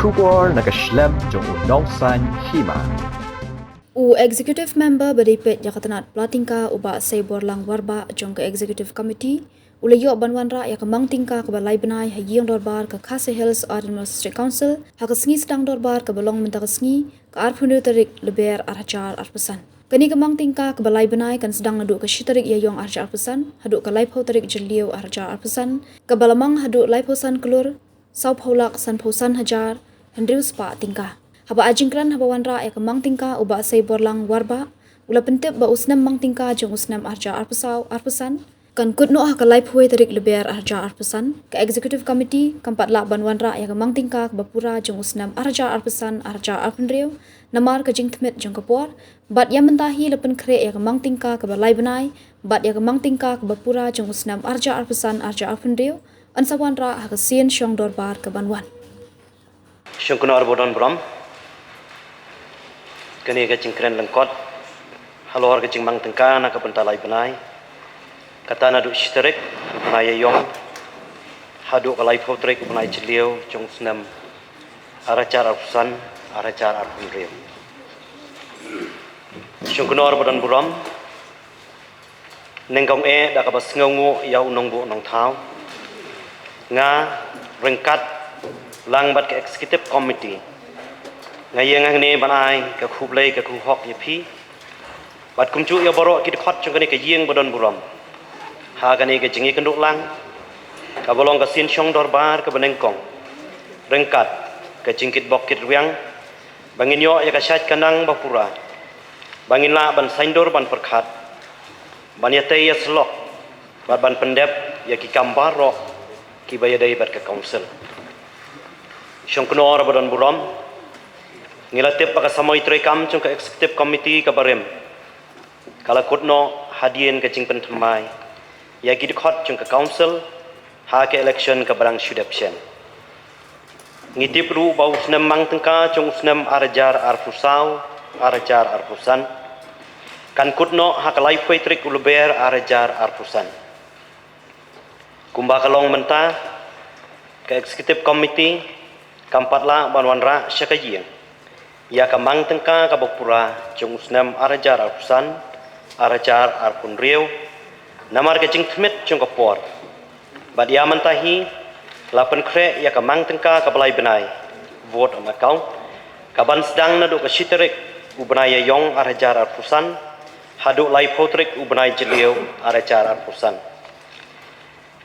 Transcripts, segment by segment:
Kubor nakaslem jong unong san Hima. Executive member beripet jakatanat Tyngka uba sebor lang warba jong ke executive committee ulayo Wanrah ya Mang Tyngka ke balai Bnai hayong dorbar ke Khadc Hills Administrative Council hakasngi sedang dorbar ke belong mentakasngi ke arfundu tarik leber arhajar arpesan. Kani ke Mang Tyngka ke balai Bnai kan sedang naduk ke shitarik yayong arhajar arpesan, haduk ke laipo tarik jeliu arhajar arpesan, ke balamang haduk laipo san Klur, sau paulak san posan hajar, hendriu spa Tyngka. Haba ajingkran haba Wanrah ya Mang Tyngka uba sebor lang warba ula pentip ba usnam Mang Tyngka jong usnam arja arpesan kan kutno ha kalai phuai tarik leber arja arpesan ke executive committee kampat la ban Wanrah ya Mang Tyngka bapura jong usnam arja arpesan arja arpenriu namar ke jingtmet jong kapor bat ya mentahi lepen kre ya Mang Tyngka ke balai Bnai bat ya Mang Tyngka bapura jong usnam arja arpesan arja arpenriu ansa Wanrah ha kesien syong dorbar ke banwan Syungkuno arbodon brom kani ka cingkren lengkot halor ka cing Mang Tyngka na ka pentalai Bnai kata na du shtarik Bnai yong hadu ka lai potrik Bnai jeliu jong snam aracar arpusan aracar arpunriu Syungkuno arbodon brom nengkong da ka bas ngongu ya unong bu nong thau nga rengkat langbat ke executive committee ngayeng ni Bnai ka khublei ka khu hok ye phi bat kumchu ya borok kit khot chung kani ka yeng bodon buram ha kani ka jingi kenduk lang ka bolong ka sin syong dorbar ka benengkong rengkat ka jingkit bok kit riang bangin yo ya ka syat kanang bapura bangin la ban saindor ban perkhat ban ya tei ya slok bat ban pendep ya ki kambar ro ki bayadai bat ka council syong knor bodon buram ngilatip baka samoy trekam chung ka executive committee ka barem kala kutno hadien ka jing pentamai ya gid khot chung ka council ha ke election ka barang shudapshen ngitip ru bau snam Mang Tyngka chung snam arjar arpusau arjar arpusan kan kutno ha ka lai petrik ulber arjar arpusan kumba kalong menta ka executive committee kampatla ban Wanrah syakayeng ya ka Mang Tyngka ka bapura jong usnam arajar arpusan arajar arpunriu namar ka jingtmet jong kapor bad ya mantahi lapan kre ya ka Mang Tyngka ka balai Bnai vote on account ka ban sedang nadu ka shitarik u Bnai yong arajar arpusan hadu lai potrik u Bnai jeliu arajar arpusan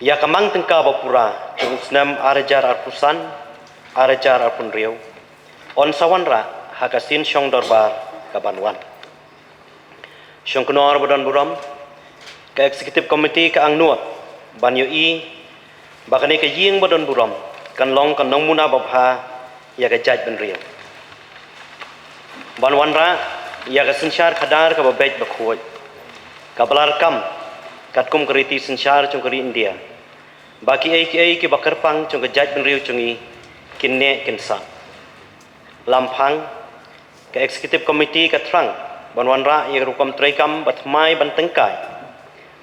ya ka Mang Tyngka bapura jong usnam arajar arpusan arajar arpunriu on sawanra hakasin syong dorbar kabanwan syong knor bodon buram ka executive committee ka angnuat ban yoi bakani ka ying bodon buram kan long kan nong muna babha ya ka jaj benriu ban Wanrah ya ka sensyar khadar ka babej bakhoi ka balar kam katkum kriti sensyar chung kari India baki ai ki bakarpang chung ka jaj benriu chungi kinne kinsa lampang ke executive committee ka trang ban Wanrah ye rukam trekam bat mai ban tengkai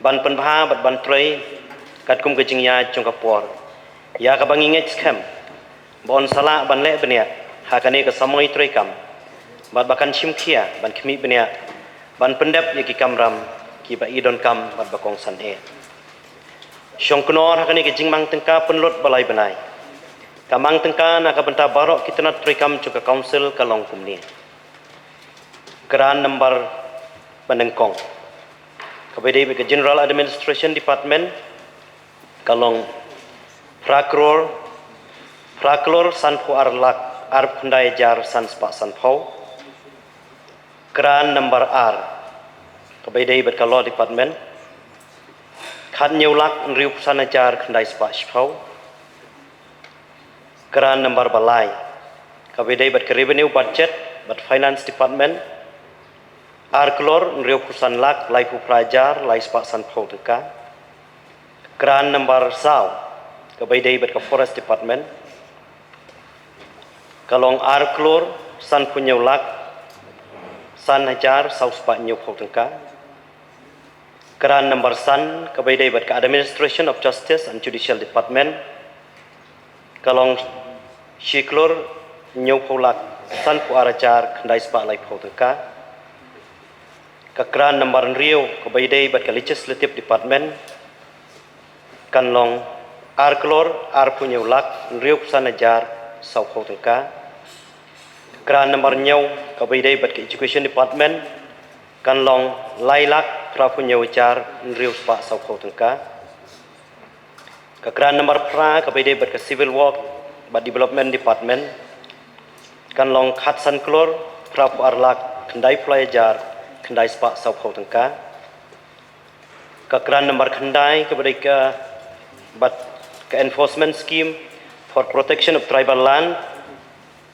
ban penbha bat ban trei kat kum ke jingya chung kapor ya ka bangingej scam bon sala ban le benia ha kane ka samoi trekam bat bakan chimkhia ban khmi benia ban pendep ye ki kamram ki ba idon kam bat bakong san e syong knor ha kane ke jing Mang Tyngka penlut balai Bnai ka Mang Tyngka na ka benta barok kitna trekam chung ka council ka long kumni Grand number Benengkong kabedai ke General Administration Department kalong Praklur sanpho arlak arp khandai jar sanspa sanpho Grand number R kabedai bet kalor department khat nyulak riu sanajar khandai spa spho Grand number balai kabedai bet revenue budget bet finance department Klur nriu pusan lak lai pu prajar lai spa san pho Tyngka Grand number sau ka baidai bet ka forest department kalong Klur san punyau lak san hajar sau spa nyu pho Tyngka Grand number san ka baidai bet ka administration of justice and judicial department kalong Klur Nyau Polak San Pu Arajar Kandai Spa Lai Pau Tyngka Kakran Nambar Rio Kebaidai Bat Legislative Department Kan Long Ar Klur Ar Punyau Lak Rio Pusan Ajar Sau Pau Tyngka Kakran Nambar Nyau Kebaidai Bat Education Department Kan Long Lai Lak Pra Punyau Ajar Rio Spa Sau Pau Tyngka Kakran Nambar Pra Kebaidai Bat Civil Work Bat Development Department Kan Long Khadc Klur Pra Pu Arlak Kandai Pulai Ajar Kandai Spa Sau Pau Tyngka Kakran Nambar Kandai Kebaidai But Enforcement Scheme for Protection of Tribal Land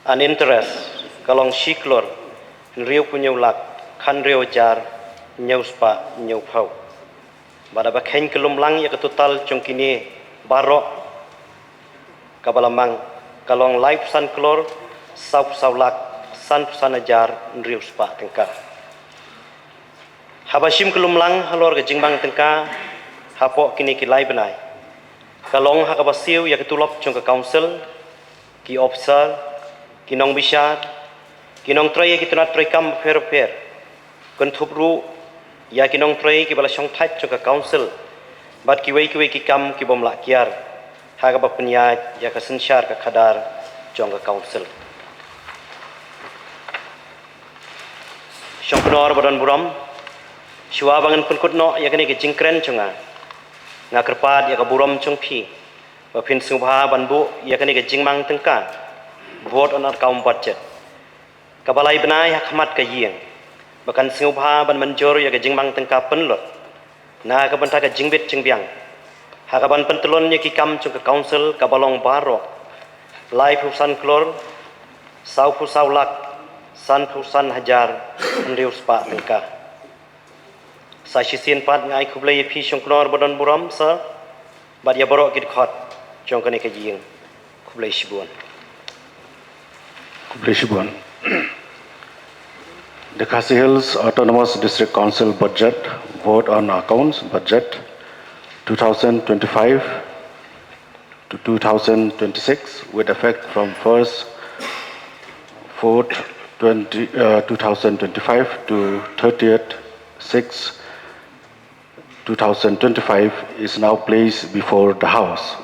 and Interest Kalong Shiklor Rio Punyau Lak Kan Rio Ajar Nyau Spa Nyau Pau Bada Bakhen Kelum Lang ya total Jongkini Barok Kabalamang Kalong Life San Klor Sau Lak San Pusan Ajar Rio Spa Tyngka Habashim Kelum Lang Halor ke Jingbang Tyngka Hapok kini kilai Bnai Kalong hakabasiu ya ketulop jong ke council ki officer ki nong bishat ki nong tray ki tunat tray kam per kun thupru ya ki nong tray ki bala song type jong ke council bat ki wei ki kam ki bom la kiar hakaba punya ya ke sensyar ke kadar jong ke council song penor badan buram shua bangan pun kutno ya kini ki jingkren jonga ngakerpat ya kaburam chungpi bapin sungha banbu ya kani ke jingmang Tyngka vote on account budget kabalai Bnai hakmat ka yeng bakan sungha ban manjor ya ke jingmang Tyngka penlot na ka banta ka jingbit jingbiang hakaban pentelon ya ki kam chung ka council kabalong baro live San Klur Sau Lak San Pusan Hajar Rio Spa Tyngka Sashi sin pat ngai kublai pi shongknor bodon buram sa bad ya borok kit khot jongkane ke jing kublai shibuan The Khadc Hills Autonomous District Council budget vote on accounts budget 2025 to 2026 with effect from 1st 4th 2025 to 30th 6 2025 is now placed before the House.